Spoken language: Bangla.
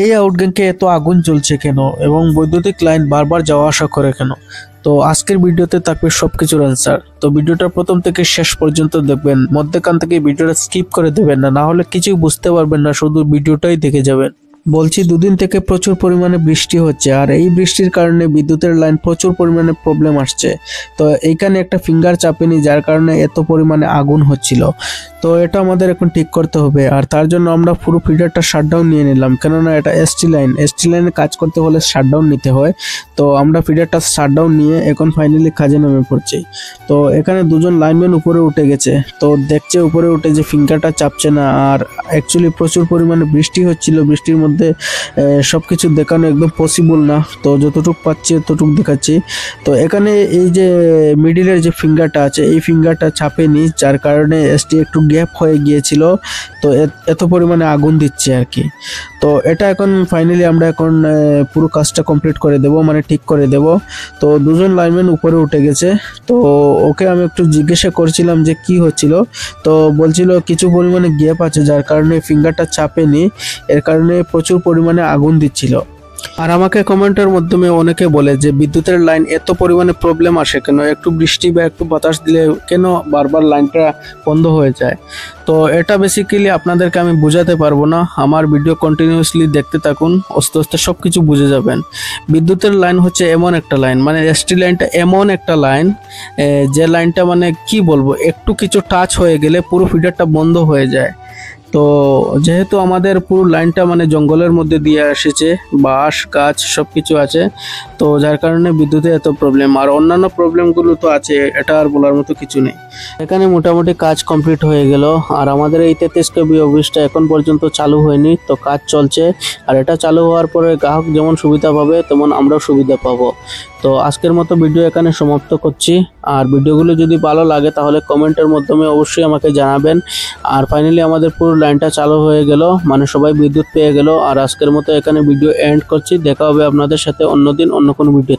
এই আউটগ্যাংকে এত আগুন জ্বলছে কেন এবং বৈদ্যুতিক লাইন বারবার যাওয়া আসা করে কেন? তো আজকের ভিডিওতে থাকবে সবকিছুর অ্যান্সার। তো ভিডিওটা প্রথম থেকে শেষ পর্যন্ত দেখবেন, মধ্যখান থেকে ভিডিওটা স্কিপ করে দেবেন না, না হলে কিছুই বুঝতে পারবেন না, শুধু ভিডিওটাই দেখে যাবেন। বলছি, দুদিন থেকে প্রচুর পরিমাণে বৃষ্টি হচ্ছে, আর এই বৃষ্টির কারণে বিদ্যুতের লাইন প্রচুর পরিমাণে প্রবলেম আসছে। তো এইখানে একটা ফিঙ্গার চাপেনি, যার কারণে এত পরিমাণে আগুন হচ্ছিল। তো এটা আমাদের এখন ঠিক করতে হবে, আর তার জন্য আমরা পুরো ফিডারটা শাটডাউন নিয়ে নিলাম, কেননা এটা এসটি লাইনে কাজ করতে হলে শাটডাউন নিতে হয়। তো আমরা ফিডারটা শাটডাউন নিয়ে এখন ফাইনালি কাজে নেমে পড়ছি। তো এখানে দুজন লাইনম্যান উপরে উঠে গেছে, তো দেখছে উপরে উঠে যে ফিঙ্গারটা চাপছে না, আর অ্যাকচুয়ালি প্রচুর পরিমাণে বৃষ্টি হচ্ছিল। বৃষ্টির মধ্যে সবকিছু দেখানো একদম পসিবল না, তো যতটুকু পাচ্ছি ততটুকু দেখাচ্ছি। তো এখানে এই যে মিডিলের যে ফিঙ্গারটা আছে, এই ফিঙ্গারটা চাপেনি, যার কারণে এসটি একটু গ্যাপ হয়ে গিয়েছিল। তো এত পরিমাণে আগুন দিচ্ছে আর কি। তো এটা এখন ফাইনালি আমরা এখন পুরো কাজটা কমপ্লিট করে দেব, মানে ঠিক করে দেব। তো দুজন লাইনম্যান উপরে উঠে গেছে, তো ওকে আমি একটু জিজ্ঞাসা করছিলাম যে কি হচ্ছিল। তো বলছিল কিছু পরিমাণে গ্যাপ আছে, যার কারণে ফিঙ্গারটা চাপেনি, এর কারণে প্রচুর পরিমাণে আগুন দিচ্ছিল। আর আমাকে কমেন্টের মাধ্যমে অনেকে বলে যে বিদ্যুতের লাইন এত পরিমাণে প্রবলেম আসে কেন, একটু বৃষ্টি বা একটু বাতাস দিলে কেন বারবার লাইনটা বন্ধ হয়ে যায়। তো এটা বেসিক্যালি আপনাদেরকে আমি বোঝাতে পারবো না, আমার ভিডিও কন্টিনিউয়াসলি দেখতে থাকুন, আস্তে আস্তে সব কিছু বুঝে যাবেন। বিদ্যুতের লাইন হচ্ছে এমন একটা লাইন, মানে এসটি লাইনটা এমন একটা লাইন, যে লাইনটা মানে কি বলবো, একটু কিছু টাচ হয়ে গেলে পুরো ফিডারটা বন্ধ হয়ে যায়। তো যেহেতু আমাদের পুরো লাইনটা মানে জঙ্গলের মধ্যে দিয়ে এসেছে, বাঁশ গাছ সব কিছু আছে, তো যার কারণে বিদ্যুতে এত প্রবলেম। আর অন্যান্য প্রবলেমগুলো তো আছে, এটা আর বলার মতো কিছু নেই। এখানে মোটামুটি কাজ কমপ্লিট হয়ে গেল, আর আমাদের এই 33 কেবি অফিসটা এখন পর্যন্ত চালু হয়নি, তো কাজ চলছে। আর এটা চালু হওয়ার পরে গ্রাহক যেমন সুবিধা পাবে তেমন আমরাও সুবিধা পাবো। তো আজকের মতো ভিডিও এখানে সমাপ্ত করছি। আর ভিডিওগুলো যদি ভালো লাগে তাহলে কমেন্টের মাধ্যমে অবশ্যই আমাকে জানাবেন। আর ফাইনালি আমাদের পুরো লাইনটা চালু হয়ে গেল, মানে সবাই বিদ্যুৎ পেয়ে গেল। আর আজকের মতো এখানে ভিডিও এন্ড করছি, দেখা হবে আপনাদের সাথে অন্যদিন অন্য কোনো ভিডিও।